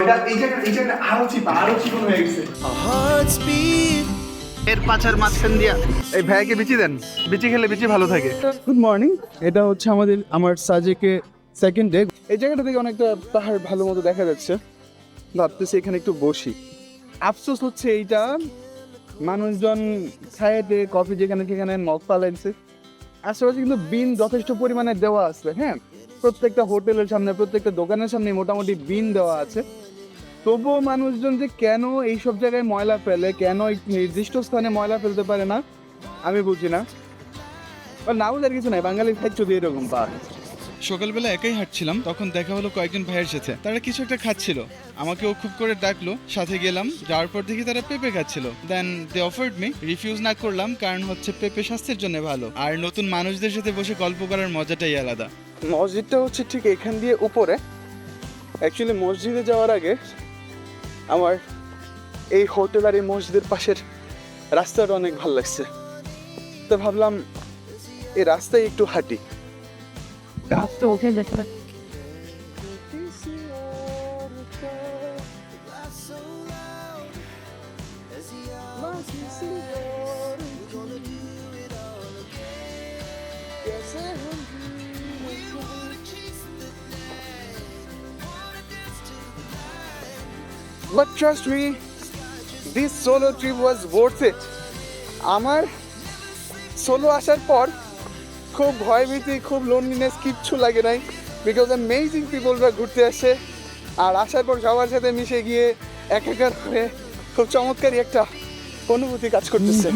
এটা এই জায়গাটা আরো চিকন হয়ে গেছে। এর পাছার মাঝখান দিয়া এই ভাইকে বিচি দেন, বিচি খেলে বিচি ভালো থাকে। গুড মর্নিং, এটা হচ্ছে আমার সাজেকে সেকেন্ড ডে। এই জায়গাটা থেকে অনেকটা পাহাড় ভালো মতো দেখা যাচ্ছে, ভাবতেছি এখানে একটু বসি। আফসোস হচ্ছে এইটা, মানুষজন খায়েতে কফি যেখানে সেখানে মগ পালাইছে। আশেপাশে কিন্তু বিন যথেষ্ট পরিমাণে দেওয়া আছে, হ্যাঁ, প্রত্যেকটা হোটেলের সামনে প্রত্যেকটা দোকানের সামনে মোটামুটি বিন দেওয়া আছে। তবুও মানুষজন যে কেন এইসব জায়গায় ময়লা ফেলে, কেন নির্দিষ্ট স্থানে ময়লা ফেলতে পারে না, আমি বুঝি না। না বুঝার কিছু নাই, বাঙালির খাদ্য দিয়ে এরকম পা। সকালবেলা একাই হাঁটছিলাম, তখন দেখা হলো কয়েকজন ভাইয়ের সাথে। তারা কিছু একটা খাচ্ছিল, আমাকেও খুব করে ডাকলো, সাথে গেলাম। যাওয়ার পর দেখি তারা পেঁপে খাচ্ছিল। দেন দে অফার্ড মি, রিফিউজ না করলাম, কারণ হচ্ছে পেঁপে স্বাস্থ্যের জন্য ভালো, আর নতুন মানুষদের সাথে বসে গল্প করার মজাটাই আলাদা। মসজিদটা হচ্ছে ঠিক এখান দিয়ে উপরে। অ্যাকচুয়ালি মসজিদে যাওয়ার আগে আমার এই হোটেল আর এই মসজিদের পাশের রাস্তাটা অনেক ভালো লাগছে, তো ভাবলাম এই রাস্তায় একটু হাঁটি। রাস্তা ওখানে দেখতে But trust me, this solo trip was worth it. আমার সোলো আসার পর খুব ভয়ভীতি, খুব লোনলিনেস কিচ্ছু লাগে নাই, বিকজ অ্যামেজিং পিপলরা ঘুরতে আসে। আর আসার পর সবার সাথে মিশে গিয়ে একাকার হয়ে খুব চমৎকারই একটা অনুভূতি কাজ করতেছে।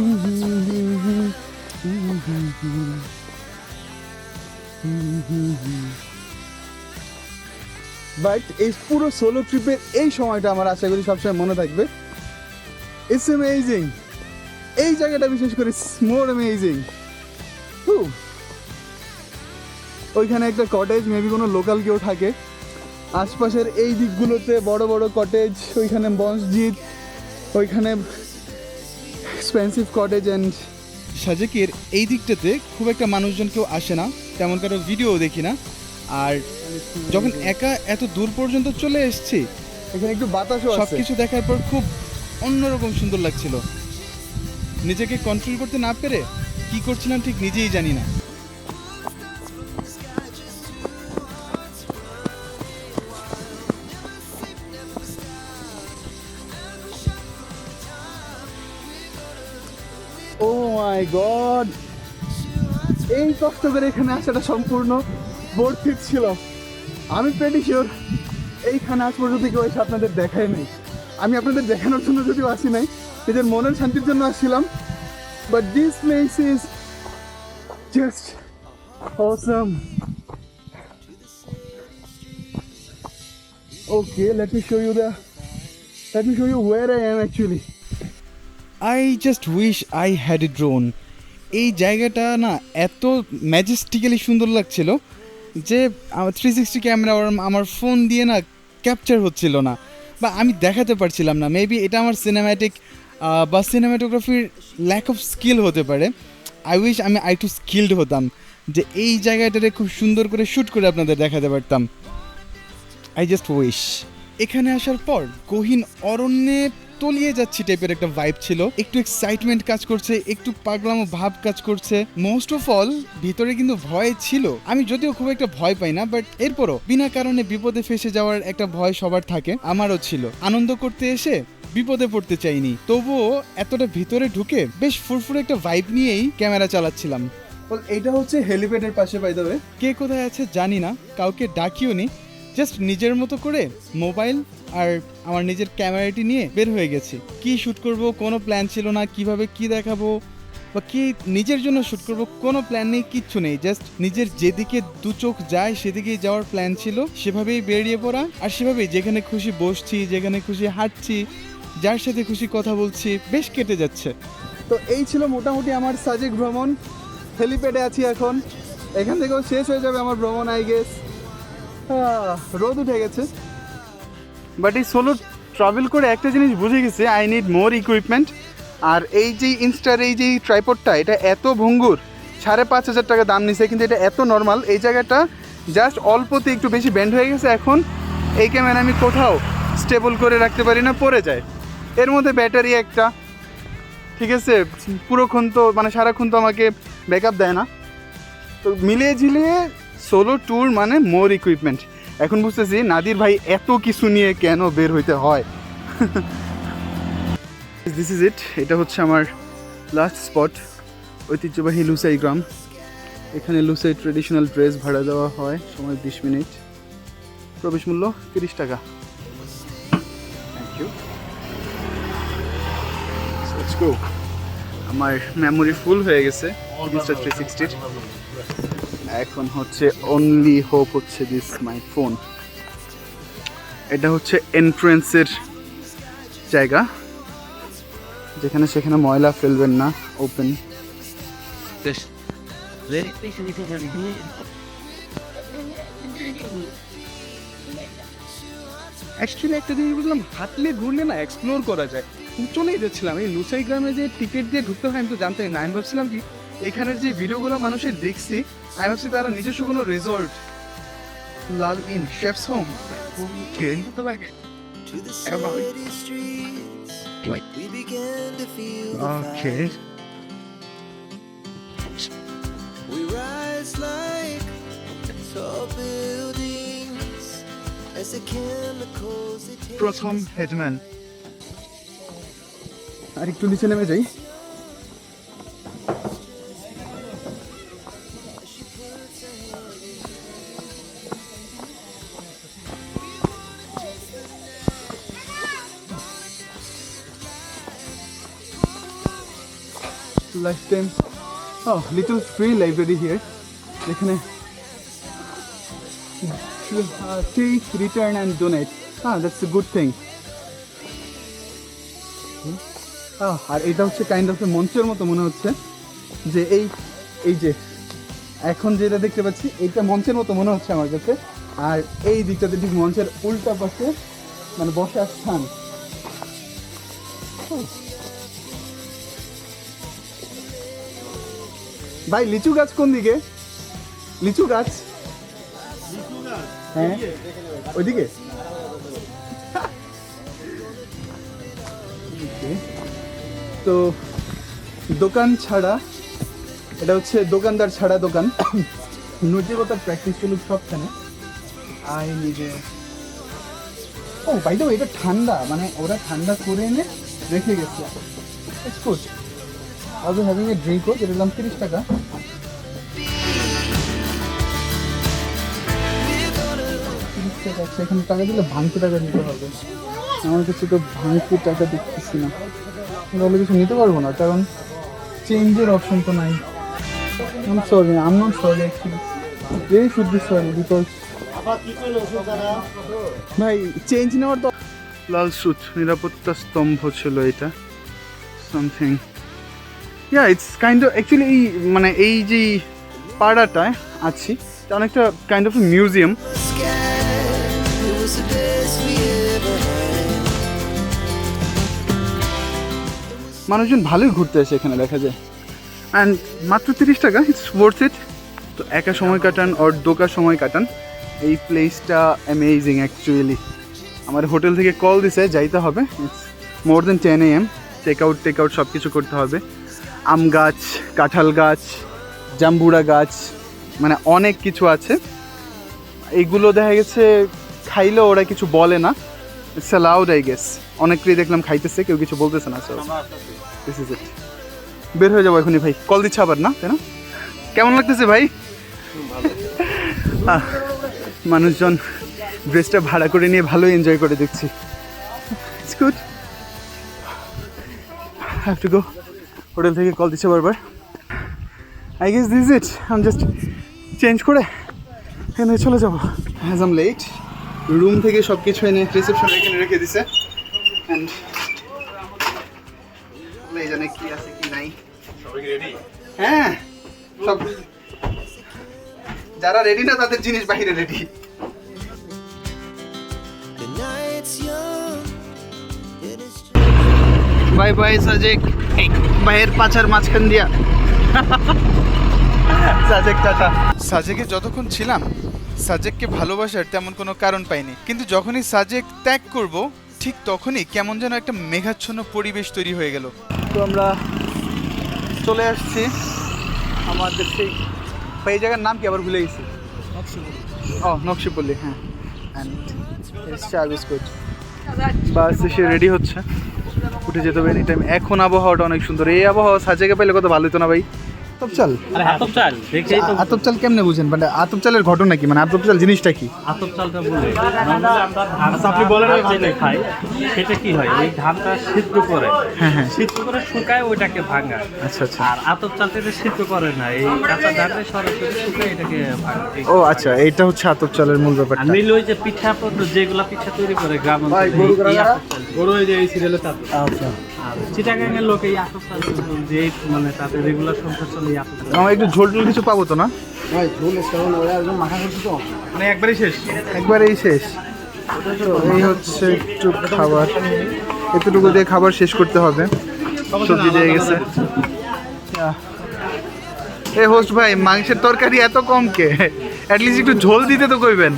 বাট এই পুরো সোলো ট্রিপের এই সময়টা আমার আশা করি সবসময় মনে থাকবে। ইটস অ্যামেজিং, এই জায়গাটা বিশেষ করে মোর অ্যামেজিং। ওইখানে একটা কটেজ, মেবি কোনো লোকাল কেউ থাকে। আশপাশের এই দিকগুলোতে বড় বড় কটেজ, ওইখানে মসজিদ, ওইখানে এক্সপেন্সিভ কটেজ। অ্যান্ড সাজেকের এই দিকটাতে খুব একটা মানুষজন কেউ আসে না, তেমন কারো ভিডিও দেখি না। আর যখন একা এত দূর পর্যন্ত চলে এসেছি, এখানে একটু বাতাসও আছে। সবকিছু দেখার পর খুব অন্যরকম সুন্দর লাগছিল। নিজেকে কন্ট্রোল করতে না পেরে কি করছিলাম ঠিক নিজেই জানি না। ও মাই গড, এই কষ্ট করে এখানে আসাটা সম্পূর্ণ বর্থ ইট ছিল। আমি প্রেটি শিওর এইখানে আজ পর্যন্ত কেউ এসে আপনাদের দেখায় নাই। আমি আপনাদের দেখানোর জন্য যদিও আসি নাই, নিজের মনের শান্তির জন্য আসছিলাম। But this place is just awesome. Okay, let me show you where I am actually. I just wish I had a drone. এই জায়গাটা না এত ম্যাজেস্টিক্যালি সুন্দর লাগছিল যে আমার 360 ক্যামেরা আমার ফোন দিয়ে না ক্যাপচার হচ্ছিল না, বা আমি দেখাতে পারছিলাম না। মেবি এটা আমার সিনেম্যাটিক বা সিনেমাটোগ্রাফির ল্যাক অফ স্কিল হতে পারে। আই উইশ আমি একটু স্কিলড হতাম, যে এই জায়গাটাতে খুব সুন্দর করে শ্যুট করে আপনাদের দেখাতে পারতাম। I just wish. এখানে আসার পর গহীন অরণ্যে তলিয়ে যাচ্ছি টাইপের একটা ভাইব ছিল। একটু এক্সাইটমেন্ট কাজ করছে, একটু পাগলামো ভাব কাজ করছে। মোস্ট অফ অল ভিতরে কিন্তু ভয় ছিল। আমি যদিও খুব একটা ভয় পাই না, বাট এরপরও বিনা কারণে বিপদে ফেসে যাওয়ার একটা ভয় সবার থাকে, আমারও ছিল। আনন্দ করতে এসে বিপদে পড়তে চাইনি, তবুও এতটা ভিতরে ঢুকে বেশ ফুরফুরে একটা ভাইব নিয়েই ক্যামেরা চালাচ্ছিলাম। এটা হচ্ছে হেলিপ্যাডের পাশে, বাই দ্য ওয়ে। কে কোথায় আছে জানি না, কাউকে ডাকিও নি, জাস্ট নিজের মতো করে মোবাইল আর আমার নিজের ক্যামেরাটি নিয়ে বের হয়ে গেছি। কি শ্যুট করব কোনো প্ল্যান ছিল না, কিভাবে কি দেখাবো বা কি নিজের জন্য শ্যুট করব কোনো প্ল্যান নেই, কিচ্ছু নেই। জাস্ট নিজের যেদিকে দু চোখ যায় সেদিকেই যাওয়ার প্ল্যান ছিল, সেভাবেই বেরিয়ে পড়া। আর সেভাবেই যেখানে খুশি বসছি, যেখানে খুশি হাঁটছি, যার সাথে খুশি কথা বলছি, বেশ কেটে যাচ্ছে। তো এই ছিল মোটামুটি আমার সাজেক ভ্রমণ। হেলিপ্যাডে আছি এখন, এখান থেকেও শেষ হয়ে যাবে আমার ভ্রমণ আই গেস। রোদ উঠে গেছে। বাট এই সোলো ট্রাভেল করে একটা জিনিস বুঝে গেছে, আই নিড মোর ইকুইপমেন্ট। আর এই যে ইনস্টার এই যে ট্রাইপডটা, এটা এত ভঙ্গুর, 5,500 টাকা দাম নিছে, কিন্তু এটা এত নর্মাল। এই জায়গাটা জাস্ট অল্পতে একটু বেশি ব্যান্ড হয়ে গেছে। এখন এই ক্যামেরা আমি কোথাও স্টেবল করে রাখতে পারি না, পড়ে যায়। এর মধ্যে ব্যাটারি একটা, ঠিক আছে, পুরোক্ষণ তো মানে সারাক্ষণ তো আমাকে ব্যাকআপ দেয় না। তো মিলিয়ে ঝিলিয়ে সোলো ট্যুর মানে মোর ইকুইপমেন্ট। এখন বুঝতেছি নাদির ভাই এত কিছু নিয়ে কেন বের হইতে হয়। This is it. এটা হচ্ছে আমার লাস্ট স্পট, ঐতিহ্যবাহী লুসাই গ্রাম। এখানে লুসাই ট্রেডিশনাল ড্রেস ভাড়া দেওয়া হয়, সময় 20 মিনিট, প্রবেশ মূল্য 30 টাকা। Thank you. Let's go. আমার মেমোরি ফুল হয়ে গেছে মিস্টার 360-র। এখন হচ্ছে অনলি হোপ হচ্ছে দিস মাই ফোন। এটা হচ্ছে এন্ট্রেন্সের জায়গা, যেখানে সেখানে ময়লা ফেলবেন না, ওপেন। অ্যাকচুয়ালি একটা জিনিস বুঝলাম, হাঁটলে ঘুরলে না এক্সপ্লোর করা যায়। চলেই যাচ্ছিলাম এই লুসাই গ্রামে যে টিকিট দিয়ে ঢুকতে হয় আমি তো জানতাম না। আমি ভাবছিলাম কি এখানের যে ভিডিওগুলো মানুষের দেখছি, আমি ভাবছি তারা নিজস্ব কোনো resort, Lal in, chefs home, To the city streets, we began to feel the okay. fire. We rise like tall buildings as the chemicals they take. প্রথম হেডম্যান। আর একটু নিচে নেমে যাই। Lifetime, oh, little free library here. এখানে take, return and donate. That's a good thing. আর এটা হচ্ছে kind of মঞ্চের মতো মনে হচ্ছে, যে এই যে এখন যেটা দেখতে পাচ্ছি এইটা মঞ্চের মতো মনে হচ্ছে আমার কাছে। আর এই দিকটাতে ঠিক মঞ্চের উল্টা পাশে মানে বসার স্থান। ভাই লিচু গাছ কোন দিকে? লিচু গাছ, হ্যাঁ ওইদিকে। তো দোকান ছাড়া, এটা হচ্ছে দোকানদার ছাড়া দোকান। নৈতিকতার প্র্যাকটিস চলুক সবখানে। আই নিজে, ও বাই দ্য ওয়ে এটা ঠান্ডা, মানে ওরা ঠান্ডা করে এনে রেখে গেছে। আজ হ্যাভিং এ ড্রিঙ্ক, যেটা দাম 30 টাকা। এখানে টাকা দিলে ভাঙতে টাকা দিতে হবে। আমার কাছে তো ভাঙতে টাকা দেখতেছি না, তাহলে কিছু নিতে পারবো না, কারণ চেঞ্জের অপশন তো নাই। I'm sorry, I'm not sorry actually. They should be sorry because ভাই চেঞ্জ নেওয়ার তো। লাল সুত নিরাপত্তা স্তম্ভ ছিল এটা, something. Yeah it's kind of actually এই মানে এই যে পাড়াটায় আছি এটা অনেকটা kind of museum. It was the best we ever had. মানুষজন ভালোই ঘুরতে আসে এখানে দেখা যায়, অ্যান্ড মাত্র 30 টাকা, ইটস ওয়ার্থ ইট। তো একা সময় কাটান ওর দোকা সময় কাটান, এই প্লেসটা অ্যামেজিং অ্যাকচুয়ালি। আমার হোটেল থেকে কল দিছে যাইতে হবে, it's more than 10 AM। Take out সব কিছু করতে হবে। আম গাছ, কাঁঠাল গাছ, জাম্বুরা গাছ, মানে অনেক কিছু আছে। এইগুলো দেখা গেছে খাইলেও ওরা কিছু বলে না, ইটস অ্যালাউড আই গেস। অনেকেই দেখলাম খাইতেছে, কেউ কিছু বলতেছে না। So this is it. বের হয়ে যাবো এখনই ভাই, কল দিচ্ছে আবার না, তাই না? কেমন লাগতেছে ভাই? মানুষজন ড্রেসটা ভাড়া করে নিয়ে ভালো এনজয় করে দেখছি। It's good. Have to go. Hotel থেকে কল দিচ্ছে বারবার। আই গেস দিস ইট। আমি জাস্ট চেঞ্জ করে এখানে চলে যাবো। Has um late. রুম থেকে সব কিছু এনে রিসেপশনে এখানে রেখে দিছে, অ্যান্ড এই জানে কি আছে কি নাই। হ্যাঁ, সব যারা রেডি না তাদের জিনিস বাইরে ready. The night's young, it is bye bye Sajek. বাইরের পাচার মাঝখান দিয়া সাজেক টাটা। সাজেকে যতক্ষণ ছিলাম সাজেককে ভালোবাসার তেমন কোনো কারণ পাইনি, কিন্তু যখনই সাজেক ত্যাগ করব ঠিক তখনই কেমন যেন একটা মেঘাচ্ছন্ন পরিবেশ তৈরি হয়ে গেল। তো আমরা চলে আসছি আমাদের সেই এই জায়গার নাম কি আবার ভুলে গেছি। ও নকশিপল্লী, হ্যাঁ। অ্যান্ড চা বিস্কুট বাস এসে রেডি হচ্ছে, উঠে যেতে হবে এনি টাইম। এখন আবহাওয়াটা অনেক সুন্দর, এই আবহাওয়া সাজেকে পেলে কত ভালো হতো না ভাই। আতপ চাল, আতপ চাল দেখেই তো আতপ চাল কেমনে বুঝেন? মানে আতপ চালের ঘটনা কি, মানে আতপ চাল জিনিসটা কি? আতপ চালটা বলে নরমালি আমরা ধান আপনি বলেন যেটা খাই সেটা কি হয়, ওই ধানটা সিদ্ধ করে, হ্যাঁ। সিদ্ধ করে শুকায় ওইটাকে ভাঙা। আচ্ছা আচ্ছা। আর আতপ চালটা এটা সিদ্ধ করে না, এই কাঁচা ধানটা সরাসরি শুকায় এটাকে ভাঙা। ও আচ্ছা, এইটা হচ্ছে আতপ চালের মূল আর ব্যাপারটা। মিল ওই যে পিঠা পদ্ধতি যেগুলা পিঠা তৈরি করে গ্রাম ভাই, অঞ্চলে গরু এই কারা? আতপ চাল। গরু এই যে এই সিরিয়ালে তাতে। আচ্ছা। আর চিটাগাংয়ের লোক এই আতপ চাল যে মানে তাদের রেগুলার সংসার চলে এই আতপ চাল। আমার একটু ঝোল টোল কিছু পাবো তো না? মানে একবারই শেষ। একবারেই শেষ। তো এই হচ্ছে একটু খাবার, এতটুকু দিয়ে খাবার শেষ করতে হবে। সবজি দিয়ে গেছে। এই হোস্ট ভাই, মাংসের তরকারি এত কম কে? অ্যাটলিস্ট একটু ঝোল দিতে তো কইবেন।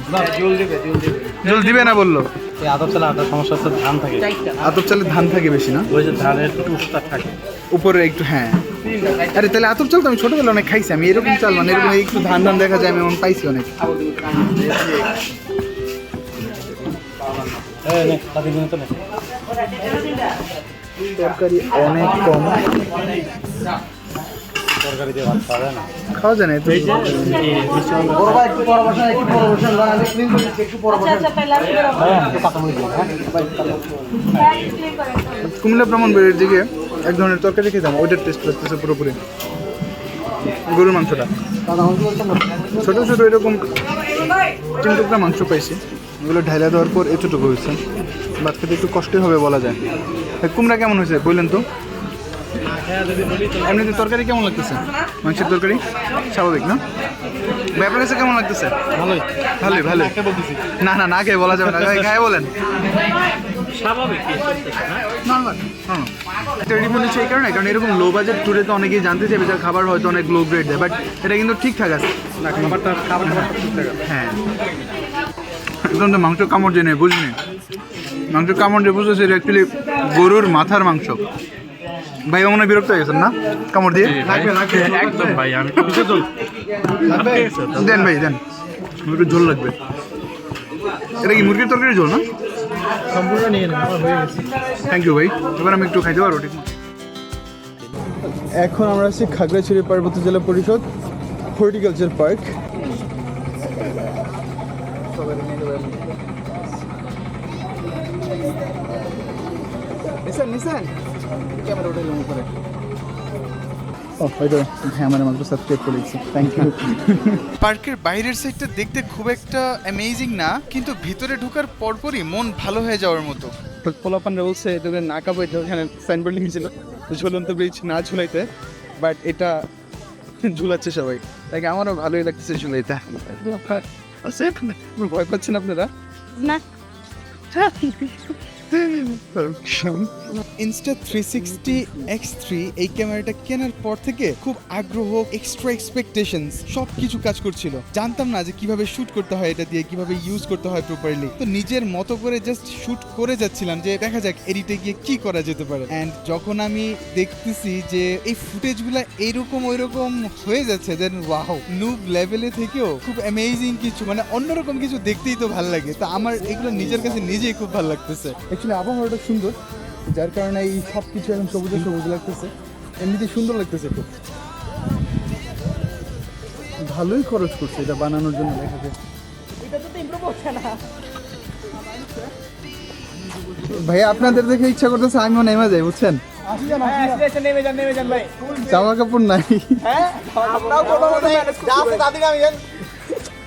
ঝোল দিবে না বললো। এই আতপ চালে একটা সমস্যা হচ্ছে ধান থাকে, আতপ চালে ধান থাকে বেশি না, ওই যে ধানের টুসটা থাকে উপরে একটু। হ্যাঁ, আরে তাহলে আতপ চাল তো আমি ছোটবেলা অনেক খাইছি। আমি এরকম চাল মানে এরকম একটু ধান ধান দেখা যায়, আমি এমন পাইছি অনেক। তরকারি অনেক কম, তরকারি দিয়ে ভাত খাওয়া যায় না। খাওয়া যায় না এত। কুমিল্লা ব্রাহ্মণবাড়ির দিকে এক ধরনের তরকারি খেতাম, ওইটার টেস্ট লাগতেছে পুরোপুরি। গরুর মাংসটা ছোটো ছোটো এরকম 3 টুকরা মাংস পাইছি, এগুলো ঢাইলা দেওয়ার পর এতটুকু হয়েছে। ভাত খেতে একটু কষ্টই হবে বলা যায়। কুমড়া কেমন হয়েছে বললেন তো? এমনিতে তরকারি কেমন লাগতেছে? মাংসের তরকারি স্বাভাবিক না? ভাই আপনার কাছে কেমন লাগতেছে? ভালোই ভালোই ভালোই। না না, না খেয়ে বলা যাবে না, খায় বলেন। স্বাভাবিক নর্মাল। এটা রিভিউ নিচ্ছে এই কারণে, কারণ এরকম লো বাজেট ট্যুরে তো অনেকেই জানতে চাইবে যার খাবার হয়তো অনেক লো গ্রেড দেয়, বাট এটা কিন্তু ঠিকঠাক আছে। খাবার ঠিকঠাক আছে। হ্যাঁ, একদম তো মাংস কামড় দিয়ে নেই, বুঝলি? মাংস কামড় দিয়ে বুঝতেছে এটা অ্যাকচুয়ালি গরুর মাথার মাংস। ভাই মনে হয় বিরক্ত হয়ে গেছেন না কামড় দিয়ে? একদম ভাই, আমি তো কিছু তো দেন ভাই দেন, একটু ঝোল লাগবে। এটা কি মুরগির তরকারি ঝোল না? সম্পূর্ণ নিয়ে নেন, আমার হয়ে গেছে। থ্যাংক ইউ ভাই, এবার আমি একটু খাইতে পারবো ঠিক মতো। এখন আমরা আছি খাগড়াছড়ি পার্বত্য জেলা পরিষদ হর্টিকালচার পার্ক। নিছেন নিছেন ক্যামেরা ওটা লং করে। ও হয়তো হ্যাঁ, আমার মাত্র সাবস্ক্রাইব করে দিচ্ছি, থ্যাংক ইউ। পার্কের বাইরের সাইডটা দেখতে খুব একটা অ্যামেজিং না, কিন্তু ভিতরে ঢোকার পরপরই মন ভালো হয়ে যাওয়ার মতো। পোলাপানরা বলছে তোদের না কাপড়, ওখানে সাইনবোর্ড লিখেছিল ঝুলন্ত ব্রিজ না ঝুলাইতে, বাট এটা ঝুলাচ্ছে সবাই, তাই আমারও ভালোই লাগতেছে ঝুলাইতে। ভয় পাচ্ছেন আপনারা? না Insta360 X3 এই ক্যামেরাটা কেনার পর থেকে খুব আগ্রহ, এক্সট্রা এক্সপেকটেশনস সব কিছু কাজ করছিল। জানতাম না যে কিভাবে শুট করতে হয় এটা দিয়ে, কিভাবে ইউজ করতে হয় প্রপারলি। তো নিজের মতো করে জাস্ট শুট করে যাচ্ছিলাম যে দেখা যাক এডিটে গিয়ে কি করা যেতে পারে। অ্যান্ড যখন আমি দেখতেছি যে এই ফুটেজগুলো এইরকম ওইরকম হয়ে যাচ্ছে, দেন ওয়াও, নুব লেভেলে থেকেও খুব অ্যামেজিং কিছু, মানে অন্যরকম কিছু দেখতেই তো ভালো লাগে। তো আমার এগুলো নিজের কাছে নিজেই খুব ভালো লাগতেছে। অ্যাকচুয়ালি আবহাওয়াটা সুন্দর, যার কারণে এই সব কিছু এখন সবুজে সবুজ লাগতেছে, এমনিতেই সুন্দর লাগতেছে। খুব ভালোই খরচ করছে এটা বানানোর জন্য, দেখা যায়। ভাইয়া আপনাদের দেখে ইচ্ছা করতেছে আমিও নেমে যাই, বুঝছেন? জামা কাপড় নাই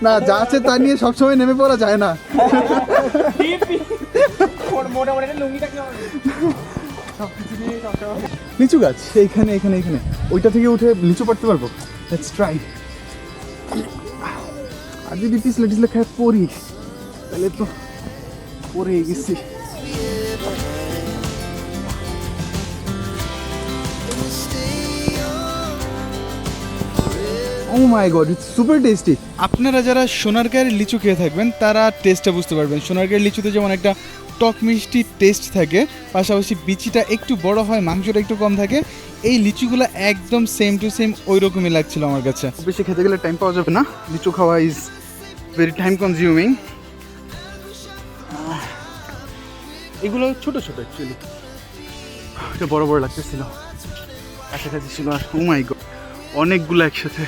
না, যা আছে তা নিয়ে সবসময় নেমে পড়া যায় না। লিচু গাছ এইখানে এখানে এখানে, ওইটা থেকে উঠে লিচু পাড়তে পারবো। Let's try. আর যদি পিছলে টিছলে খায় পড়ি তাহলে তো পড়ে গেছি। Oh my god, it's super tasty. আপনারা যারা সোনারগাঁয়ের লিচু খেয়ে থাকবেন তারা টেস্টটা বুঝতে পারবেন। সোনারগাঁয়ের লিচুতে যেমন একটা টক মিষ্টি টেস্ট থাকে, পাশাপাশি বিচিটা একটু বড় হয়, মাংসটা একটু কম থাকে। এই লিচুগুলো একদম সেম টু সেম ওই রকমই লাগছিল আমার কাছে। খুব বেশি খেতে গেলে টাইম পাওয়া যাবে না, লিচু খাওয়া ইজ ভেরি টাইম কনজিউমিং। এগুলো ছোট ছোট অ্যাকচুয়ালি, এটা বড় বড় লাগতেছিল, কাছাকাছি ছিল। আর ও মাই গড, অনেকগুলো একসাথে,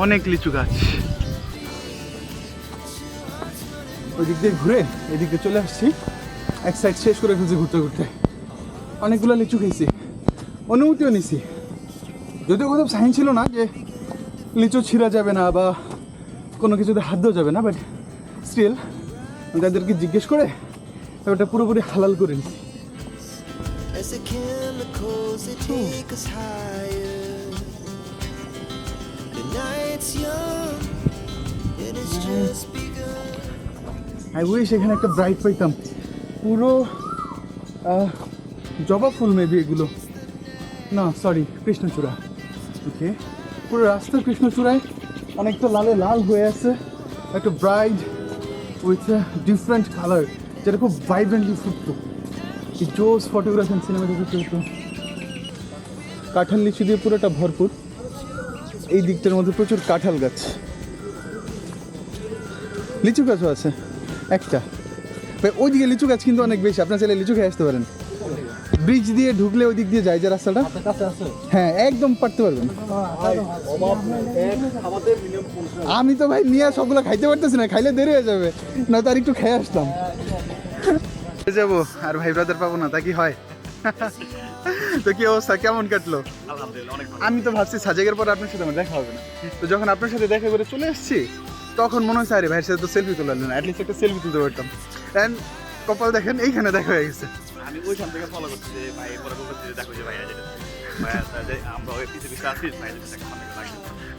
অনেক লিচু গাছ। ওই দিক দিয়ে ঘুরে এদিকে চলে আসছি, এক সাইড শেষ করে ফেলছি ঘুরতে ঘুরতে। অনেকগুলো লিচু খেয়েছি, অনুমতিও নিছি, যদিও কোথাও সাইন ছিল না যে লিচু ছিঁড়া যাবে না বা কোনো কিছুতে হাত দেওয়া যাবে না, বাট স্টিল তাদেরকে জিজ্ঞেস করে ওটা পুরোপুরি হালাল করে নিছি। as the chemicals that take us higher. The night's young and it's just begun. I wish এখানে একটা ব্রাইট পাইতাম, পুরো জবা ফুল মেবি এগুলো, না সরি কৃষ্ণচূড়া। ওকে, পুরো রাস্তার কৃষ্ণচূড়ায় অনেকটা লালে লাল হয়ে আছে, একটা ব্রাইট উইথ ডিফারেন্ট কালার, যেটা খুব ভাইব্রেন্টলি ফুটতো। এই জোস ফটোগ্রাফি অ্যান্ড সিনেমাটোগ্রাফি হতো। কাঁঠাল লিচু দিয়ে পুরোটা ভরপুর, এই দিকটার মধ্যে প্রচুর কাঁঠাল গাছ, লিচু গাছও আছে একটা। ভাই ওইদিকে লিচু গাছ কিন্তু অনেক বেশি, আপনার চাইলে লিচু খেয়ে আসতে পারেন। ব্রিজ দিয়ে ঢুকলে ওই দিক দিয়ে যায় যে রাস্তাটা, হ্যাঁ একদম পারতে পারবেন। আমি তো ভাই নিয়ে সবগুলো খাইতে পারতেছি না, খাইলে দেরি হয়ে যাবে, না তো আর একটু খেয়ে আসতাম। যাবো আর ভাই ব্রাদার পাবো না, তা কি হয়? তো কি অবস্থা, কেমন কাটলো? আমি তো ভাবছি সাজেকের পর আপনার সাথে আমার দেখা হবে না, তো যখন আপনার সাথে দেখা করে চলে এসেছি তখন মনে হচ্ছে আরে ভাইয়ের সাথে তো সেলফি তোলা না, অ্যাটলিস্ট একটা সেলফি তুলতে পারতাম। অ্যান্ড কপাল দেখেন এইখানে দেখা হয়ে গেছে। আমি ওইখান থেকে ফলো করছি যে ভাই পরে বলতেছি যে দেখো যে ভাই যেটা আমরা ওই পৃথিবীতে আসি ভাই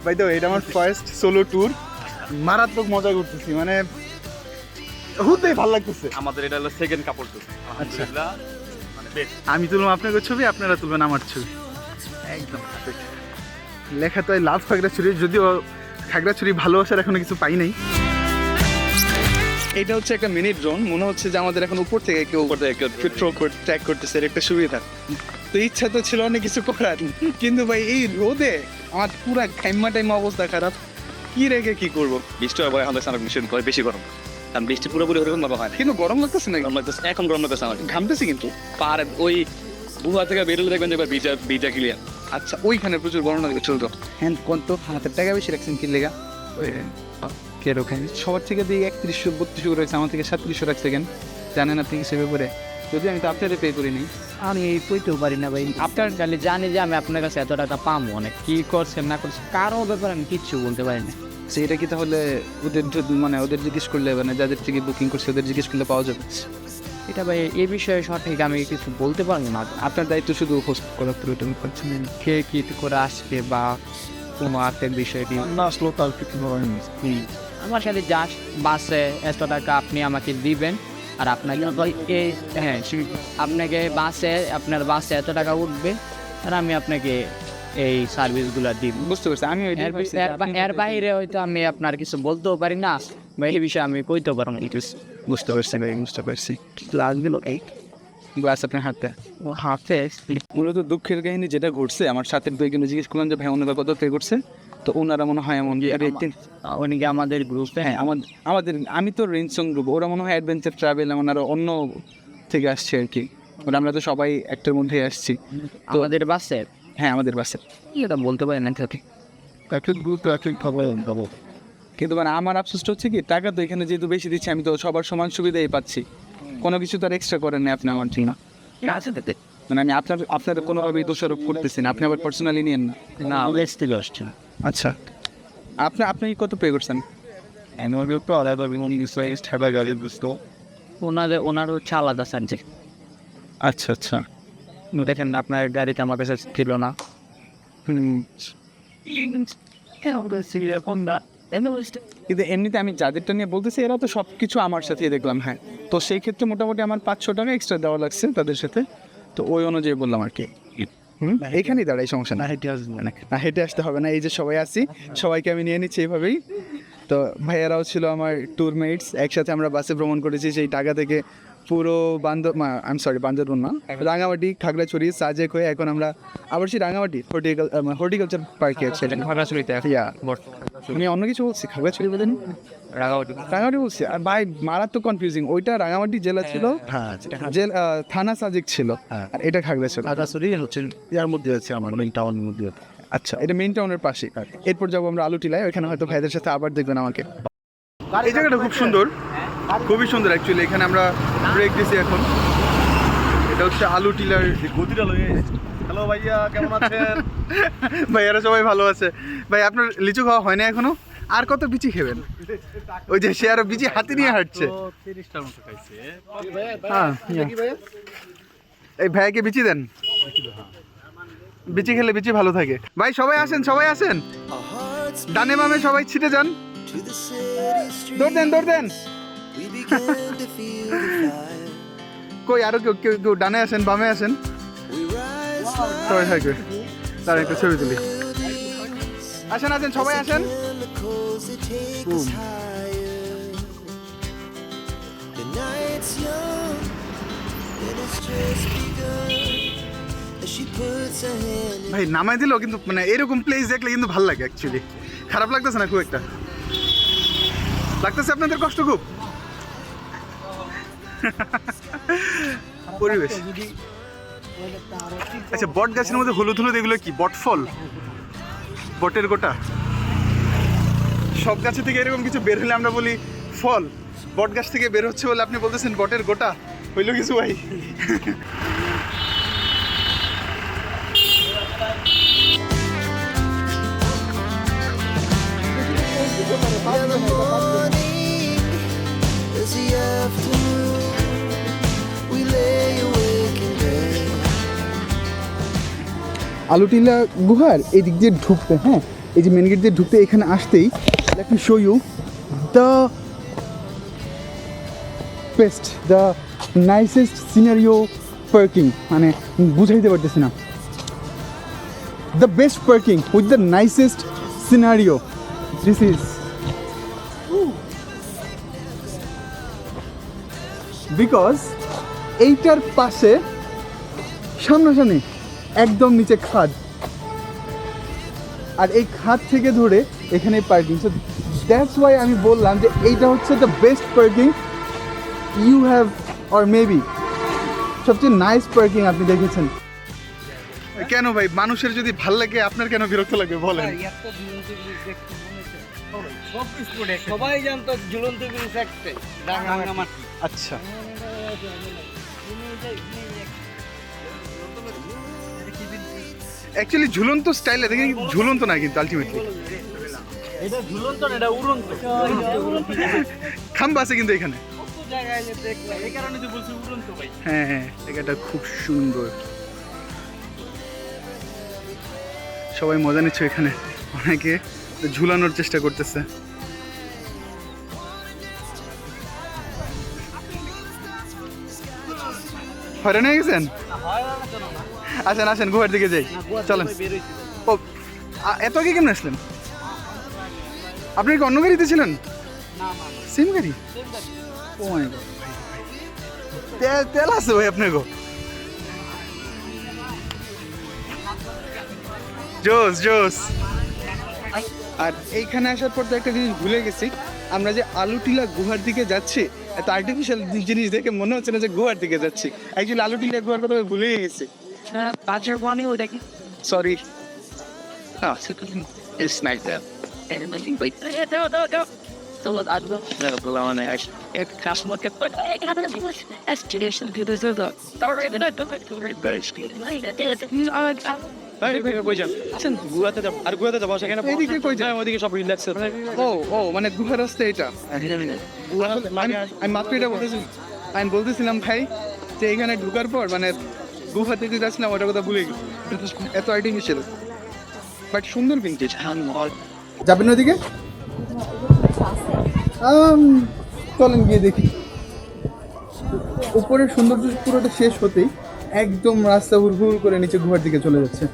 ভাই তো এটা আমার ফার্স্ট সোলো ট্যুর, মারাত্মক মজা করতেছি, মানে হুতেই ভালো লাগতেছে। আমাদের এটা হলো সেকেন্ড কাপড় ট্যুর। আচ্ছা, মানে বেশ আমি তুলবো আপনাদের ছবি, আপনারা তুলবেন আমার ছবি, একদম perfect। লেখা তো লাভ খাগড়াছড়ি, যদিও খাগড়াছড়ি ভালোবাসার এখনো কিছু পাই নাই। এটা হচ্ছে একটা মিনি ড্রোন, মনে হচ্ছে যে আমাদের এখন উপর থেকে কেউ ট্র্যাক করতেছে, এর একটা সুবিধা। তো ইচ্ছা তো ছিল অনেক কিছু করার, কিন্তু ভাই এই রোদে আমার পুরা ঘাইমা টাইমা অবস্থা খারাপ, কি রেখে কি করবো। বৃষ্টি হয় আমাদের স্নান মিশন করে বেশি গরম, কারণ বৃষ্টি পুরোপুরি ওরকম ভাবে হয় না, কিন্তু গরম লাগতেছে না, গরম লাগতেছে এখন, গরম লাগতেছে আমার ঘামতেছি কিন্তু। পার ওই বুয়া থেকে বেরোলে দেখবেন যে বিটা বিটা ক্লিয়ার। আচ্ছা, ওইখানে প্রচুর গরম লাগে, চলতো। হ্যাঁ, কোন তো হাতের টাকা বেশি রাখছেন কি লেগা? কেরকম সবার থেকে দিয়ে 3100 3200 করে রাখছে, আমার থেকে 3700 রাখছে কেন জানেন আপনি কিছু ব্যাপারে? যদি আমি তো আপনারে পে করি নাই। আমি কইতেও পারি না ভাই, আপনার খালি জানি যে আমি আপনার কাছে এত টাকা পাবো, অনেক কি করছেন না করছেন কারো ব্যাপারে আমি কিচ্ছু বলতে পারি না। সেটা কি তাহলে ওদের মানে ওদের জিজ্ঞেস করলে, মানে যাদের থেকে বুকিং করছে ওদের জিজ্ঞেস করলে পাওয়া যাবে? এটা ভাই এই বিষয়ে সঠিক আমি কিছু বলতে পারবো না। আপনার দায়িত্ব শুধু হোস্ট করার, তো এটা পাচ্ছেন না। কে কি করে আসবে বা কোনো আর্টের বিষয়টি আমার সাথে জাস্ট বাসে এত টাকা আপনি আমাকে দিবেন, আর আপনাকে এই হ্যাঁ আপনাকে আপনার বাসে এত টাকা উঠবে, আর আমি আপনাকে এই সার্ভিসগুলো দিব। বুঝতে পারছি আমি। এর বাইরে হয়তো আমি আপনার কিছু বলতেও পারি না, বা এই বিষয়ে আমি কইতেও পারবো না। বুঝতে পারছি ভাই, বুঝতে পারছি। লাগলো এই গ্লাস আপনার হাতে হাতে মূলত দুঃখের কাহিনী যেটা ঘটছে, আমার সাথে দুইজনে জিজ্ঞেস করলাম যে ভাই ওনারা কত পে করছে, তো ওনারা মনে হয় এমন অনেকে আমাদের গ্রুপে, হ্যাঁ আমাদের আমি তো রেঞ্জসং গ্রুপ, ওরা মনে হয় অ্যাডভেঞ্চার ট্রাভেল এমন আরো অন্য থেকে আসছে আর কি। ওরা আমরা তো সবাই একটার মধ্যেই আসছি। তো আমাদের বাসে, হ্যাঁ আমাদের বাসে, এটা বলতে পারি না থেকে কিন্তু মানে আমার আফসোসটা হচ্ছে কি, টাকা তো এখানে যেহেতু বেশি দিচ্ছি, আমি তো সবার সমান সুবিধাই পাচ্ছি, কোনো কিছু তো আর এক্সট্রা করেন না আপনি আমার ঠিক না। আছে দেখতে মানে আমি আপনার কোনোভাবেই দোষারোপ করতেছি না, আপনি আবার পার্সোনালি নিয়েন না। না বেশ থেকে আসছে। আচ্ছা, আপনি কত পে করছেন? ওনার হচ্ছে আলাদা সাবজেক্ট। আচ্ছা আচ্ছা, দেখেন আপনার গাড়িতে আমার কাছে ছিল না। কিন্তু এমনিতে আমি যাদেরটা নিয়ে বলতেছি এরা তো সব কিছু আমার সাথেই দেখলাম। হ্যাঁ, তো সেই ক্ষেত্রে মোটামুটি আমার 500 টাকা এক্সট্রা দেওয়া লাগছে তাদের সাথে, তো ওই অনুযায়ী বললাম আর কি। এইখানেই দাঁড়াই, সমস্যা না, হেঁটে আসতে হবে না, এই যে সবাই আছি সবাইকে আমি নিয়ে নিচ্ছি এইভাবেই। তো ভাইয়ারাও ছিল আমার ট্যুরমেটস, একসাথে আমরা বাসে ভ্রমণ করেছি সেই টাকা থেকে পুরো বান্দরবন না, রাঙামাটি, খাগড়াছড়ি, সাজেক হয়ে এখন আমরা আবার সেই রাঙামাটি হর্টিকালচার পার্কে আছি। আমি অন্য কিছু বলছি, খাগড়াছড়ি বলেন, রাঙামাটি বলছি। আর ভাই মারাত্মক কনফিউজিং, ওইটা রাঙামাটি জেলা ছিল, থানা সাজেক ছিল, আর এটা খাগড়াছড়ি। খাগড়াছড়ি হচ্ছে ইয়ার মধ্যে আছে, আমার মেইন টাউনের মধ্যে। আচ্ছা, এটা মেইন টাউনের পাশে। এরপর যাবো আমরা আলুটিলায়, ওইখানে হয়তো ভাইদের সাথে আবার দেখবেন আমাকে। এই জায়গাটা খুব সুন্দর, খুবই সুন্দর অ্যাকচুয়ালি। এখানে আমরা ব্রেক দিছি এখন। এটা হচ্ছে আলুটিলার গতিটা লয়ে। হ্যালো ভাইয়া, কেমন আছেন? ভাইয়ারা সবাই ভালো আছে। ভাই আপনার লিচু খাওয়া হয় না এখনো? আর কত বিচি খাবেন? ওই যে সে আরো বিচি হাতে নিয়ে হাঁটছে। 30টার মতো খাইছে। হ্যাঁ, এই ভাইয়াকে বিচি দেন, বিচি খেলে বিচি ভালো থাকে। ভাই সবাই আসেন, সবাই আসেন, Our hearts ডানে বামে সবাই ছিটে যান, to the city দৌড় দেন, দৌড় দেন। streets. We began to feel the fire. কই আরো কেউ কেউ কেউ ডানে আসেন, বামে আসেন, We rise সবাই থাকবে। তার একটা ছবি তুলি। আসেন আসেন, সবাই আসেন। chemicals that take us higher. The night's young and it's just begun. As she puts her hand in ভাই নামাই দিল, কিন্তু মানে এরকম প্লেস দেখলে কিন্তু ভালো লাগে অ্যাকচুয়ালি। খারাপ লাগতেছে না খুব একটা? লাগতেছে আপনাদের কষ্ট খুব? পরিবেশ। আচ্ছা, বট গাছের মধ্যে হলুদ হলুদ এগুলো কি বট ফল? বটের গোটা? সব গাছে থেকে এরকম কিছু বের হলে আমরা বলি ফল, বট গাছ থেকে বের হচ্ছে বলে আপনি বলতেছেন বটের গোটা? হইলো কিছু ভাই? the morning, as the afternoon, we lay awake in bed. Alutila গুহার এই দিক দিয়ে ঢুকতে, হ্যাঁ, এই যে মেন গেট দিয়ে ঢুকতে, এখানে আসতেই let me show you the best, the nicest scenario parking, মানে বুঝাইতে পারতেছি না। The best parking with the nicest scenario, this is because এইটার পাশে সামনাসামনি একদম নিচে খাদ, আর এই খাদ থেকে ধরে এখানে পার্কিং। সো দ্যাটস ওয়াই আমি বললাম যে এইটা হচ্ছে the best parking you have, or maybe সবচেয়ে নাইস পার্কিং আপনি দেখেছেন। কেন ভাই, মানুষের যদি ভাল লাগে আপনার কেন বিরক্ত লাগবে বলেন? সবাই জানতো ঝুলন্ত ব্রিজ একটাই, রাঙামাটি। আচ্ছা, অ্যাকচুয়ালি ঝুলন্ত স্টাইলে দেখে ঝুলন্ত না, কিন্তু আলটিমেটলি এটা ঝুলন্ত না, এটা উড়ন্ত। খাম্বা আছে কিন্তু এখানে। কত জায়গায় যে দেখলাম, এই কারণে তো বলছি উড়ন্ত ভাই। হ্যাঁ হ্যাঁ, জায়গাটা খুব সুন্দর। সবাই মজা নিচ্ছে এখানে, অনেকে ঝুলানোর চেষ্টা করতেছে। হয়রান হয়ে গেছেন? আসেন আসেন, গুহার দিকে যাই, চলেন। ও এত আগে কেমন আসলেন? আপনি কি অন্য গাড়িতে ছিলেন? সেম গাড়ি? ও মাই গড, তেল আছে ভাই আপনার গো। জোস জোস। আর এইখানে আসার পর তো একটা জিনিস ভুলে গেছি, আমরা যে আলুটিলা গুহার দিকে যাচ্ছি, এত আর্টিফিশিয়াল জিনিস দেখে মনে হচ্ছে না যে গুহার দিকে যাচ্ছি। অ্যাকচুয়ালি আলুটিলা গুহার কথা ভুলেই গেছি। সরি। It's nice there. এদিকে কই যায়? ওদিকে সব রিল্যাক্স। ও মানে গুহার রাস্তা এটা। আমি মাত্র এটা বলতেছিলাম, আমি বলতেছিলাম ভাই যে এখানে ঢুকার পর মানে গুহা থেকে যাচ্ছিলাম, ওটার কথা ভুলে গেছি। এত আর্টিফিশিয়াল বাট সুন্দর ভিন্টেজ। যাবেন ওদিকে? চলেন গিয়ে দেখি। উপরের সৌন্দর্য পুরোটা শেষ হতেই একদম রাস্তা হুড় করে নিচে গুহার দিকে চলে যাচ্ছে।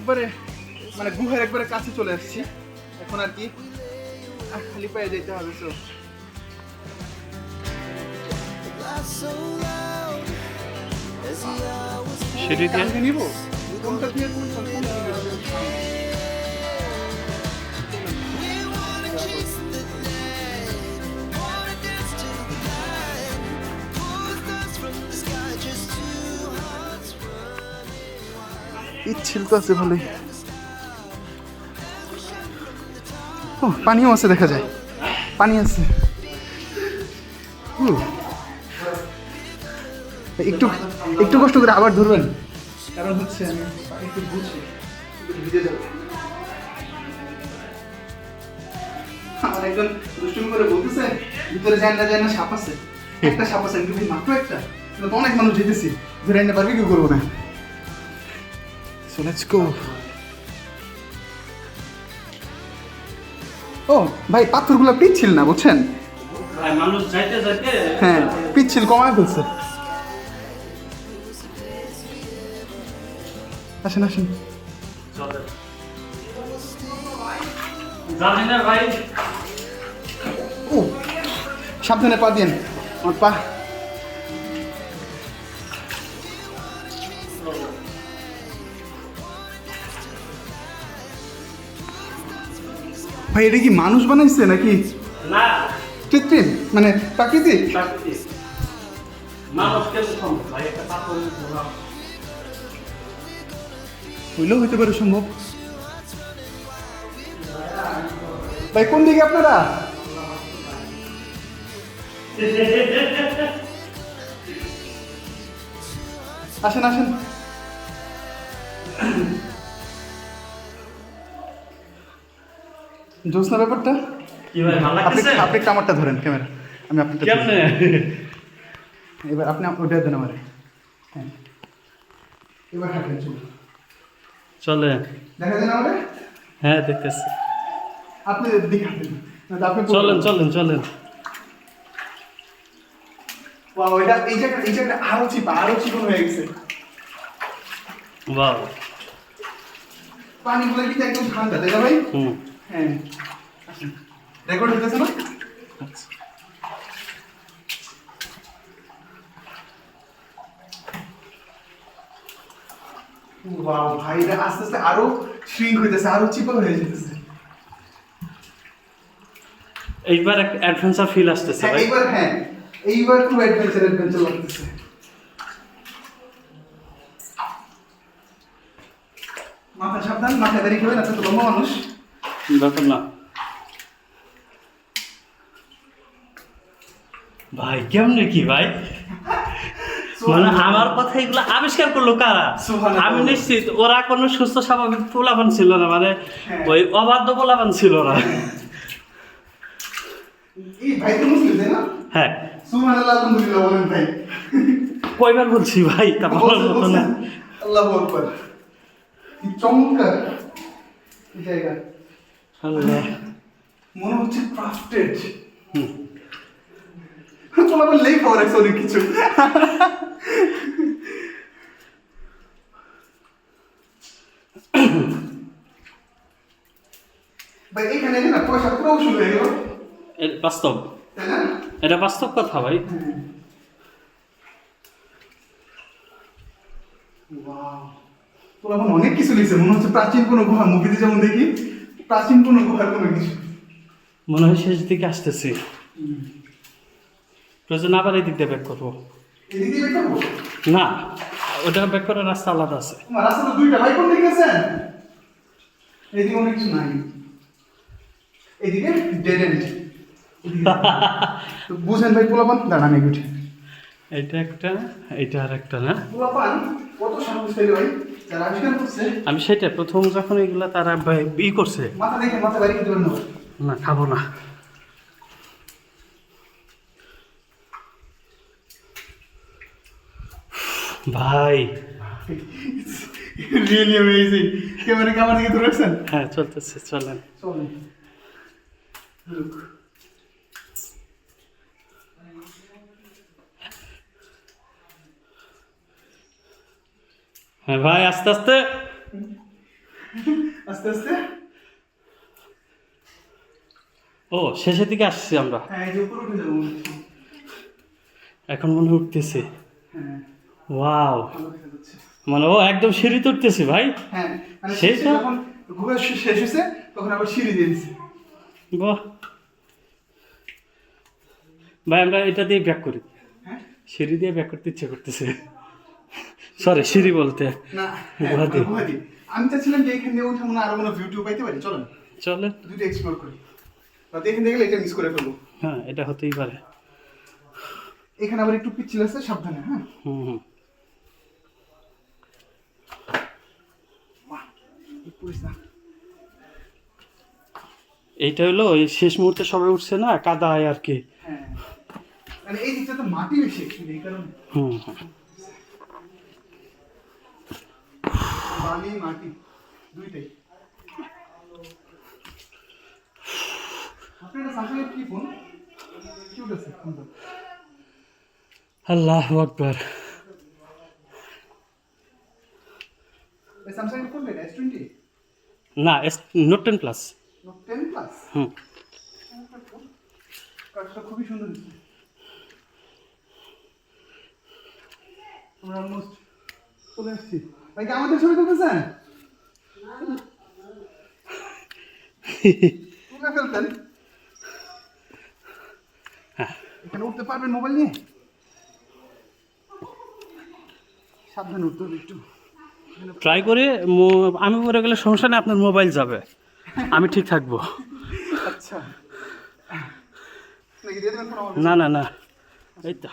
একবারে মানে গুহার একবারে কাছে চলে আসছি এখন আর কি খালি পায়ে যেতে হবে তো so loud as the hours সিঁড়ি দিয়ে আমি নিব কোনটা দিয়ে কোনটা we wanna kiss the night, wanna dance to the light, pull the stars from the sky, just two hearts running. ইচ্ছিল তো আছে ভালোই ও পানিও আছে দেখা যায় পানি আছে একটু একটু কষ্ট করে আবার ধরবেন কারণ হচ্ছে আমি একটু বুঝছি ভিজে যাবে আমার একজন দুষ্টুমি করে বলতেছে ভিতরে যায় না সাপ আছে একটা সাপ আছে কিন্তু মাত্র একটা কিন্তু তো অনেক মানুষ যেতেছি ধরে এনে পারবি কি করবো না সো লেটস গো ও ভাই পাথরগুলো পিচ্ছিল না বুঝছেন মানুষ যাইতে যাইতে হ্যাঁ পিচ্ছিল কমায় ফেলছে আসেন আসেন জানি না ভাই ও সাবধানে পা দিন আমার পা ভাই এটা কি মানুষ বানাইছে নাকি না কৃত্রিম মানে প্রাকৃতিক প্রাকৃতিক মানুষ কেন সম্ভব ভাই একটা পাথর হইলেও হইতে পারে সম্ভব ভাই কোন দিকে আপনারা আসেন আসেন জোসনা ব্যাপারটা কি ভাই ভালো আপনি লাগতেছে আপনি কামারটা ধরেন ক্যামেরা আমি আপনারটা ধরি। কেমনে এবার আপনি ওটা দেন আমারে হ্যাঁ এবার হাঁটেন চলুন চলে দেখা দেন আমারে হ্যাঁ দেখতেছি আপনি দিকে হাঁটেন না তো আপনি চলেন চলেন চলেন ওয়াও এটা এই জায়গাটা আরো চিকন হয়ে গেছে বাহ পানিগুলো কিন্তু একদম ঠান্ডা তাই না ভাই হুম হ্যাঁ রেকর্ড হইতেছে না ওয়াও ভাই এটা আস্তে আস্তে আরো শ্রিঙ্ক হইতেছে আরো চিকন হয়ে যেতেছে এইবার এক অ্যাডভেঞ্চার ফিল আসতেছে হ্যাঁ ভাই এইবার খুব অ্যাডভেঞ্চার লাগতেছে মাথা সাবধান মাথায় দাঁড়িয়ে খেবেন এত তো লম্বা মানুষ ব্যাপার না ভাই কেমনে কি ভাই মানে আমার কথা এগুলো আবিষ্কার করলো কারা সুবহানাল্লাহ। আমি নিশ্চিত ওরা কোনো সুস্থ স্বাভাবিক পোলাপান ছিল না মানে ওই অবাধ্য পোলাপান ছিল না এই ভাই তো মুসলিম তাই না হ্যাঁ সুবহানাল্লাহ আলহামদুলিল্লাহ বলেন ভাই কয়বার বলছি ভাই তা বলার মতো না আল্লাহু আকবার কি চমৎকার এই জায়গা আল্লাহ মনে হচ্ছে ক্রাফটেড তোমার লেই খাওয়ার আছে অনেক কিছু ভাই এখানে না পয়সা পুরো উসুল হয়ে গেল এটা বাস্তব তাই না এটা বাস্তব কথা ভাই তোরা এখন অনেক কিছু লিখছে মনে হচ্ছে প্রাচীন কোনো গুহা মুভিতে যেমন দেখি প্রাচীন কোনো গুহার কোনো কিছু মনে হয় শেষ দিকে আসতেছি প্রয়োজন আবার এই দিক দিয়ে ব্যাক করবো এদিকে বের করবো না ওটা ব্যাক করার রাস্তা আলাদা আছে তোমার রাস্তা তো দুইটা ভাই কোন দিকে গেছেন এদিকে অনেক কিছু নাই এদিকে ডেড এন্ড বুঝেন ভাই পোলাপান দাঁড়ান এক উঠে এটা একটা এটা আর একটা না পোলাপান কত সাহসশালী ভাই যারা আবিষ্কার করছে আমি সেটা প্রথম যখন এগুলা তারা ই করছে মাথা দেখে মাথা বাড়ি খেতে পারেন না না খাবো না ভাই রিয়েলি অ্যামেজিং ক্যামেরা কেমন দিকে ধরেছেন হ্যাঁ চলতেছে চলেন চলেন হ্যাঁ ভাই আস্তে আস্তে আস্তে আস্তে। ও শেষের দিকে আসছি আমরা, হ্যাঁ, এই যে উপরে উঠে যাবো। এখন মনে হয় উঠতেছে। হ্যাঁ, ওয়াও, ভালো দেখা যাচ্ছে। মানে ও একদম সিঁড়িতে উঠতেছে ভাই। হ্যাঁ, মানে শেষ শেষে না? যখন ঘুরে শেষ হয়েছে তখন আবার সিঁড়ি দিয়ে দিচ্ছে। বাহ ভাই, আমরা এটা দিয়ে ব্যাক করি, হ্যাঁ? সিঁড়ি দিয়ে ব্যাক করতে ইচ্ছে করতেছে। সরি, সিঁড়ি বলতে না, গুহাতে। গুহাতে। আমি চাচ্ছিলাম যে এখান দিয়ে উঠে মনে হয় আরো কোনো ভিউ টিউ পাইতে পারি, চলেন চলে। দুটো এক্সপ্লোর করি। রাতে এখান থেকে গেলে এটা মিস করে ফেলবো। হ্যাঁ, এটা হতেই পারে। এখানে আবার একটু পিচ্ছিল আছে, সাবধানে। হ্যাঁ, হুম। পুলিশ না। এইটা হলো ওই শেষ মুহূর্তে সবাই উঠছে না, কাদায় আর কি। হ্যাঁ, মানে এই দিকটা তো মাটি বেশি actually, এই কারণে হুম। বালি মাটি দুইটাই। আপনার সামনে কি ফোন কিউট আছে ফোনটা। আল্লাহু আকবার। এই স্যামসাং এর কোনটা S20 না, নোট 10 প্লাস। Note 10 plus. হুম। কাজটা খুবই সুন্দর হয়েছে। আমরা অলমোস্ট চলে আসছি। ভাই কি আমাদের ছবি তুলতেছেন? তুলে ফেলতেন। এখানে উঠতে পারবেন মোবাইল নিয়ে? সাবধানে উঠতে হবে একটু। ট্রাই করে আমি পরে গেলে সমস্যা নেই, আপনার মোবাইল যাবে, আমি ঠিক থাকবো। আচ্ছা, নাকি দিয়ে দেবেন ফোন আমাকে? না না না, এই তো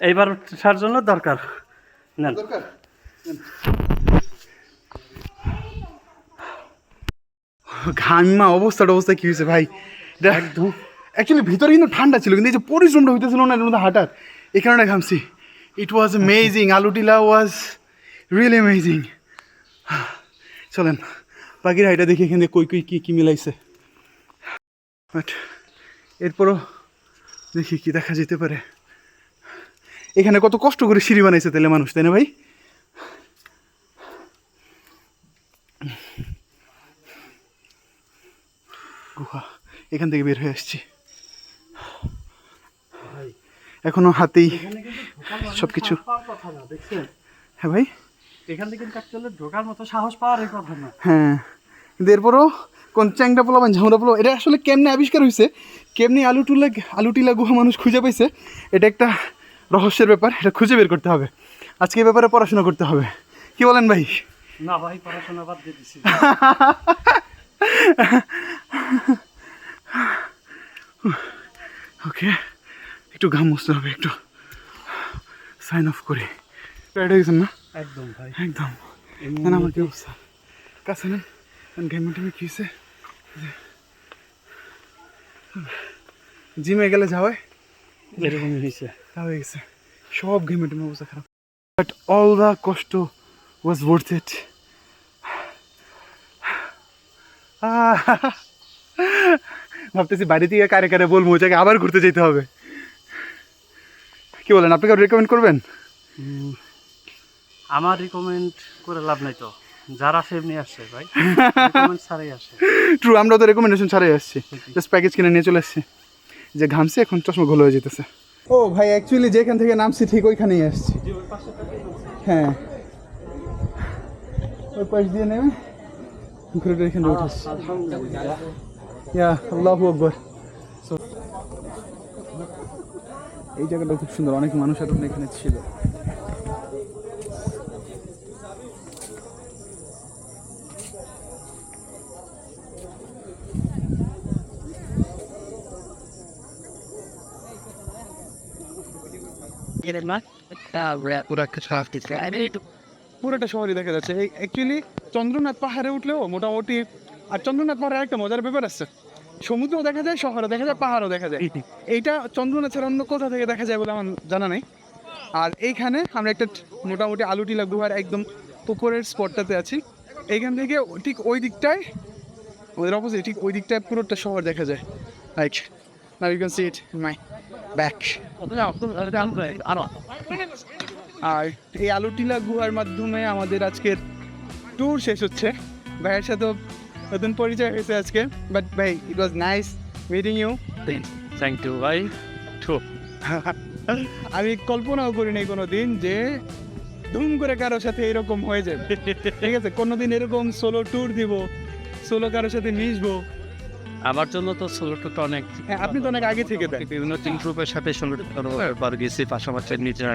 এইবার ওঠার জন্য দরকার নেন। দরকার। ঘামা অবস্থা কি হয়েছে ভাই, এটা একদম অ্যাকচুয়ালি ভিতরে কিন্তু ঠান্ডা ছিল, কিন্তু এই যে পরিশ্রমটা হইতেছিল না এর মধ্যে হাঁটার, এই কারণে ঘামছি। It was amazing, Alutila was really amazing. চলেন বাকির হাইটা দেখি এখান থেকে কই কী মিলাইছে। বাট এরপরও দেখি কি দেখা যেতে পারে। এখানে কত কষ্ট করে সিঁড়ি বানাইছে তাহলে মানুষ, তাই না ভাই? গুহা, এখান থেকে বের হয়ে আসছি। এখনো হাতেই সবকিছু। কথা না, দেখছেন? হ্যাঁ ভাই, এখান থেকে অ্যাকচুয়ালি ঢোকার মতো সাহস পাওয়ার এই কথা না। হ্যাঁ, কিন্তু এরপরও কোন চ্যাংটা পোলাবেন ঝামড়া পোলাব, এটা আসলে কেমনে আবিষ্কার হয়েছে, কেমনি আলুটিলা গুহা মানুষ খুঁজে পাইছে, এটা একটা রহস্যের ব্যাপার। এটা খুঁজে বের করতে হবে। আজকে এই ব্যাপারে পড়াশোনা করতে হবে, কি বলেন ভাই? না ভাই, পড়াশোনা বাদ দিয়ে দিছি। ওকে, একটু ঘাম মুছতে হবে, একটু সাইন অফ করে। টায়ার্ড হয়ে গেছেন না? একদম ভাই, একদম। এই না আমার কি অবস্থা, কাছে নেন ঘেমে টেমে কী হয়েছে। জিমে গেলে যা হয় এরকমই হয়েছে। তা হয়ে গেছে, সব ঘেমে টেমে অবস্থা খারাপ। বাট অল দ্য কষ্ট ওয়াজ ওয়ার্থ ইট। ভাবতেছি বাড়ি থেকে কারে কারে বলবো ওই জায়গায় আবার ঘুরতে যেতে হবে। কি বলেন, আপনি কারো রেকমেন্ড করবেন? আমার রিকমেন্ড করে লাভ নাই তো, যারা আসে এমনি আসে ভাই, রিকমেন্ড ছাড়াই আসে। ট্রু, আমরা তো রেকমেন্ডেশন ছাড়াই আসছি, জাস্ট প্যাকেজ কিনে নিয়ে চলে এসেছি। যে ঘামছি এখন চশমা ঘোলা হয়ে যেতেছে। ও ভাই, অ্যাকচুয়ালি যেখান থেকে নামছি ঠিক ওইখানেই আসছি। হ্যাঁ, ওই পাশ দিয়ে নেমে ঘুরে টুরে এখানে উঠে আসছি। ইয়া আল্লাহু আকবার। এই জায়গাটা খুব সুন্দর, অনেক মানুষ এখন এখানে ছিল। পুরোটা শহরই দেখা যাচ্ছে। এই অ্যাকচুয়ালি চন্দ্রনাথ পাহাড়ে উঠলেও মোটামুটি, আর চন্দ্রনাথ পাহাড়ে একটা মজার ব্যাপার আছে, সমুদ্রও দেখা যায়, শহরও দেখা যায়, পাহাড়ও দেখা যায়। এইটা চন্দ্রনাথ ছাড়া অন্য কোথা থেকে দেখা যায় বলে আমার জানা নেই। আর এইখানে আমরা একটা মোটামুটি আলুটিলা গুহার একদম উপরের স্পটটাতে আছি। এইখান থেকে ঠিক ওই দিকটায়, ওদের অপোজিট ঠিক ওই দিকটায় পুরোটা শহর দেখা যায়। Like now you can see it in my back. আর এই আলুটিলা গুহার মাধ্যমে আমাদের আজকের ট্যুর শেষ হচ্ছে। ভাইয়ের সাথেও নতুন পরিচয় হয়েছে আজকে, বাট ভাই it was nice meeting you. Thank you ভাই। আমি কল্পনাও করি নাই কোনো দিন যে ধুম করে কারোর সাথে এরকম হয়ে যাবে। ঠিক আছে, কোনোদিন এরকম সোলো ট্যুর দিব, সোলো কারোর সাথে মিশবো। আমার জন্য তো সোলোটা অনেক, হ্যাঁ, আপনি তো অনেক আগে থেকে দেন। বিভিন্ন তিন গ্রুপের সাথে সোলোবার গেছি, পাশাপাশি নিজের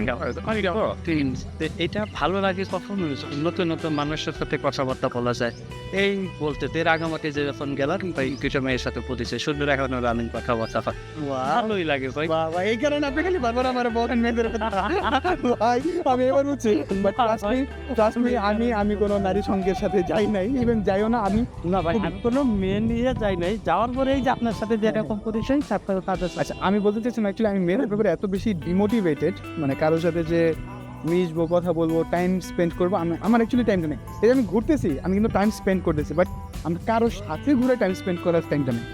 এটা ভালো লাগে কখন নতুন নতুন মানুষের সাথে কথাবার্তা বলা যায়। এই বলতে এর আগামাতে যে যখন গেলাম ভাই কিছু মেয়ের সাথে পরিচয় সুন্দর এখন রানিং কথাবার্তা ভালোই লাগে ভাই। বাবা, এই কারণে আপনি খালি বারবার আমার বলেন মেয়েদের কথা। ভাই আমি এবার বুঝছি, বাট ট্রাস্ট মি, আমি কোনো নারী সঙ্গের সাথে যাই নাই, ইভেন যাইও না আমি। না ভাই, আমি কোনো মেয়ে নিয়ে যাই নাই, যাওয়ার পরে এই যে আপনার সাথে যে এরকম পরিচয় তাদের আচ্ছা, আমি বলতে চাইছিলাম অ্যাকচুয়ালি আমি মেয়েদের ব্যাপারে এত বেশি ডিমোটিভেটেড, মানে কারোর সাথে যে মিশবো, কথা বলবো, টাইম স্পেন্ড করবো, আমার অ্যাকচুয়ালি টাইমটা নেই। এই যে আমি ঘুরতেছি, আমি কিন্তু টাইম স্পেন্ড করতেছি, বাট আমি কারোর সাথে ঘুরে টাইম স্পেন্ড করার টাইমটা নেই।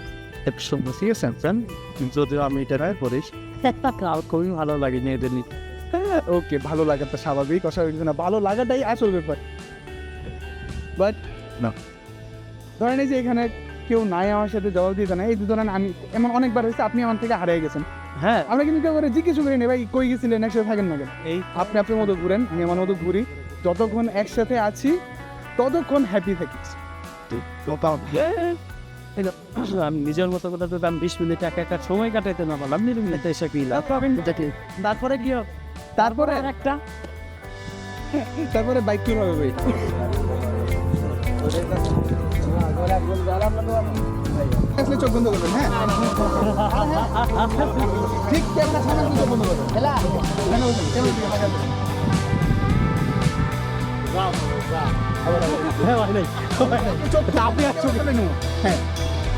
ঠিক আছে ফ্রেন্ড, যদিও আমি এটা করিস খুবই ভালো লাগে মেয়েদের নিয়ে। হ্যাঁ, ওকে, ভালো লাগাটা স্বাভাবিক, অস্বাভাবিক না, ভালো লাগাটাই আসল ব্যাপার। বাট না, ধরেন এই যে এখানে কেউ নাই আমার সাথে জবাব দিতে না, এই যে ধরেন আমি এমন অনেকবার হয়েছে আপনি আমার থেকে হারিয়ে গেছেন, হ্যাঁ আমরা কিন্তু কেউ করে জিজ্ঞেস করি না ভাই কই গেছিলেন, একসাথে থাকেন না কেন। এই আপনি আপনার মতো ঘুরেন, আমি আমার মতো ঘুরি, যতক্ষণ একসাথে আছি ততক্ষণ হ্যাপি থাকি। আমি নিজের মতো করে তো আমি 20 মিনিট একা একা সময় কাটাইতে না পারলাম, নির্মিত এসে পিলাম। তারপরে কি তারপরে একটা তারপরে বাইক ট্যুর হবে ভাই। আসলে চোখ বন্ধ করবেন, হ্যাঁ ঠিক ক্যামেরা সামনে চোখ বন্ধ করবেন। কেন বলছেন? কেন বলছেন? চোখ আপনি আর চোখ ফেলে নিন। হ্যাঁ,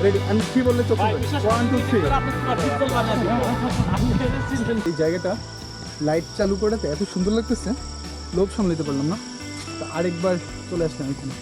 রেডি, আমি কি বললে চোখ খুলবেন। 1 2 3। এই জায়গাটা লাইট চালু করাতে এত সুন্দর লাগতেছে, লোভ সামলাতে পারলাম না, তো আরেকবার চলে আসলাম এখানে।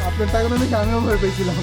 আপনার টাকা দেখে আমিও ভয় পেয়েছিলাম।